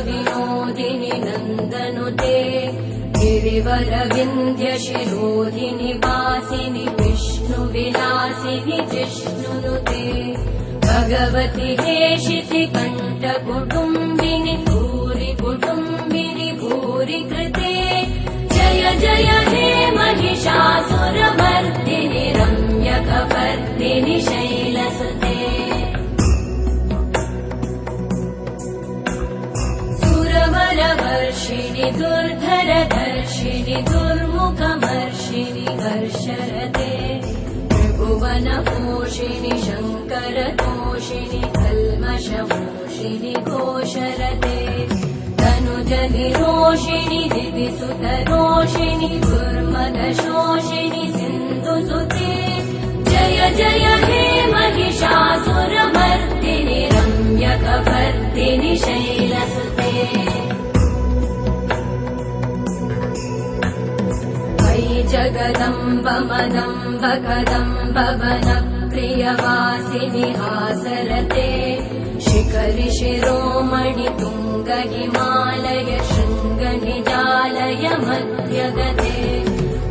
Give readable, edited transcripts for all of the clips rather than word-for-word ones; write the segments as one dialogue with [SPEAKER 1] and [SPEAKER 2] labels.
[SPEAKER 1] विनोदिनि नन्दनुते गिरिवरविन्ध्यशिरोधिनि वासिनि विष्णुविलासिनि जिष्णुनुते भगवति हेशिति कण्ठकुटुम्बिनि भूरि कुटुम्बिनि भूरि कृते जय जय हे महिषासुरमर्दिनि रम्यकपर्दिनि शैलसुते सुरवरवर्षिणि दुर्धरधर्षिणि दुर्मुखमर्षिणि हर्षरते त्रिभुवनपोषिणि शङ्करतोषिणि कल्मषमोषिणि घोषरते तनुजनिरोषिणि दिविसुतरोषिणि दुर्मदशोषिणि सिन्धुसुते जय जय हे महिषासुरमर्दिनि रम्यकपर्दिनि शैलसुते अयि जगदम्ब मदम्ब कदम्ब वनप्रियवासिनि हासरते शिखरि शिरोमणि तुङ्ग हिमालय शृङ्ग निजालय मध्यगते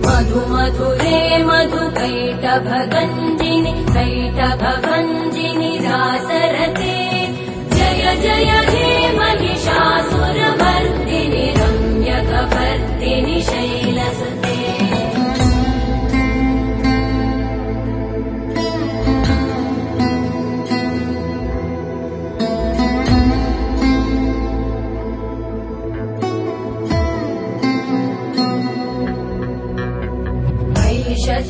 [SPEAKER 1] मधु मधुरे मधु कैटभगञ्जिनि कैटभभञ्जिनि रासरते जय जय हे महिषासुरमर्दिनि रम्यकपर्दिनि शैलसुते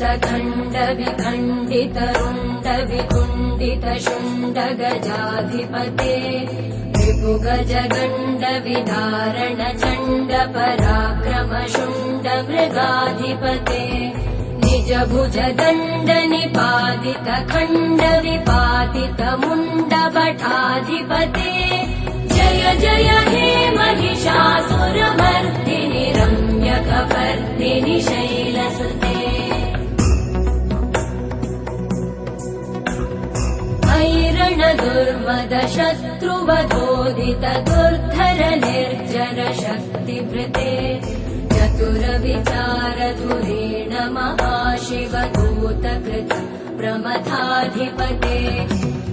[SPEAKER 1] शतखण्ड विखण्डित रुण्ड विकुण्डित शुण्ड गजाधिपते रिपुगज गण्ड विदारण चण्ड पराक्रम शुण्ड मृगाधिपते निज भुज दण्ड निपातित खण्ड विपातित मुण्ड भटाधिपते जय जय हे महिषासुरमर्दिनि रम्यकपर्दिनि शैलसुते दुर्मद शत्रुवधोदित दुर्धर निर्जर शक्तिभृते चतुर विचार धुरेण महाशिव दूतकृत प्रमथाधिपते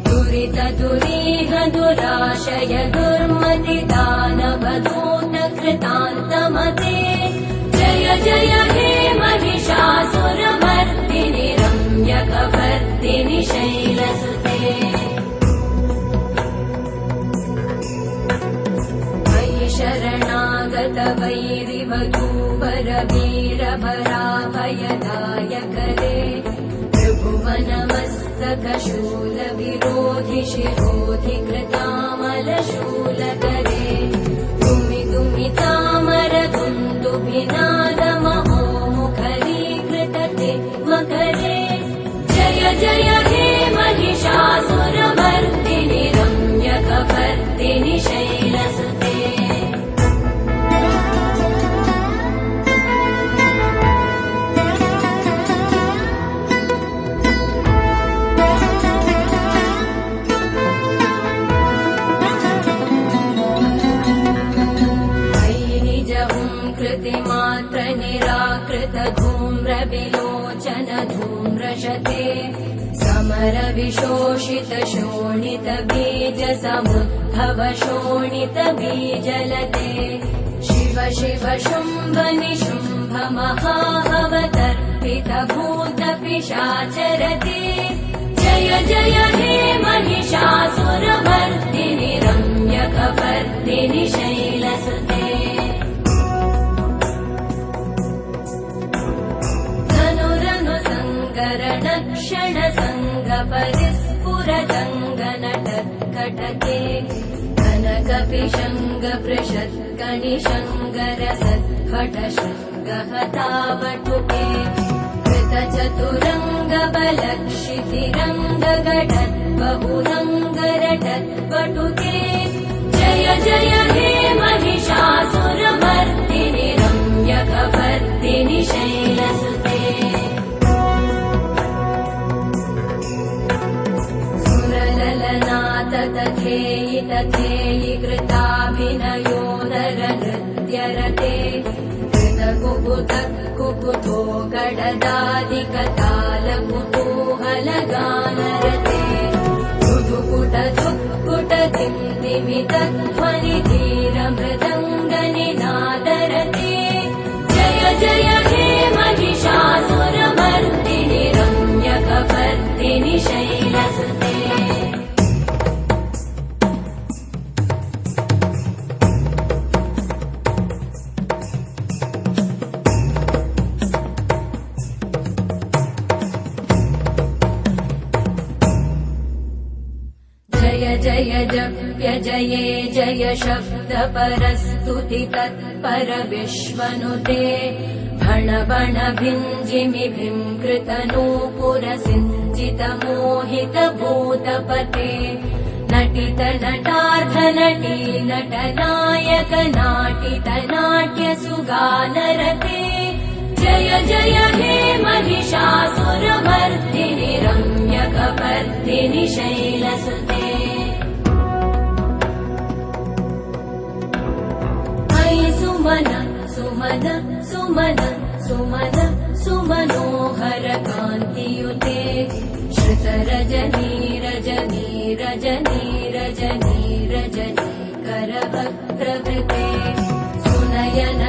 [SPEAKER 1] दुरित दुरीह दुराशय दुर्मति दानव दूत कृतान्तमते जय जय हे महिषासुरमर्दिनि रम्यकपर्दिनि शैलसुते शरणागत वैरिवधूवर वीरभराभयदायकरे त्रिभुवनमस्तक शूल विरोधि शिरोधि कृतामलशूलकरे दुमि दुमि तामर दुन्दुभिनाद महोमुखरीकृतते मकरे जय जय हे महिषासुरमर्दिनि रम्यकपर्दिनि शैलसुते कृतिमात्र निराकृत धूम्र विलोचन धूम्रशते समर विशोषित शोणित बीज समुद्भव शोणित बीजलते शिव शिव शुम्भ निशुम्भ महाहवतर्पित भूत पिशाचरते जय जय हे महिषासुरमर्दिनि रम्यकपर्दिनि शैलसुते क्षण संग परिस्फुर जङ्गनटत्कटके कनकपिशङ्ग पृषत्कणिशङ्गर सत्फट शृङ्गहतावटुके कृत चतुरङ्ग बलक्षितिरङ्ग गटद्बहुरङ्गरटत्वटुके जय जय हे महिषासुरमर्दिनि रम्यकपर्दिनि शैलसुते तथेयि तथेयि कृताभिनयोदर नृत्यरते कृतकुकुत कुकुतो गडदादिकतालकुतूहलगानरते मृदुकुट दुःकुट दिम्दिमितध्वनिधीरमृदङ्गनिनादरते जय जय हे महिषासुरमर्दिनि रम्यकपर्दिनि शैलसुते जय जय जप्य जये जय शब्द परस्तुति तत्पर विश्वनुते भण बण भिञ्जिमि भिङ्कृत नूपुर सिञ्जित मोहित भूतपते नटित नटार्थ नटी नटनायक नाटित नाट्य सुगानरते जय जय हे महिषासुरमर्दिनि रम्यकपर्दिनि शैलसुते सुमन सुमन सुमन सुमन सुमनोहर कान्तियुते श्रुत रजनी रजनी रजनी रजनी रजनी करवक्त्रवृते सुनयन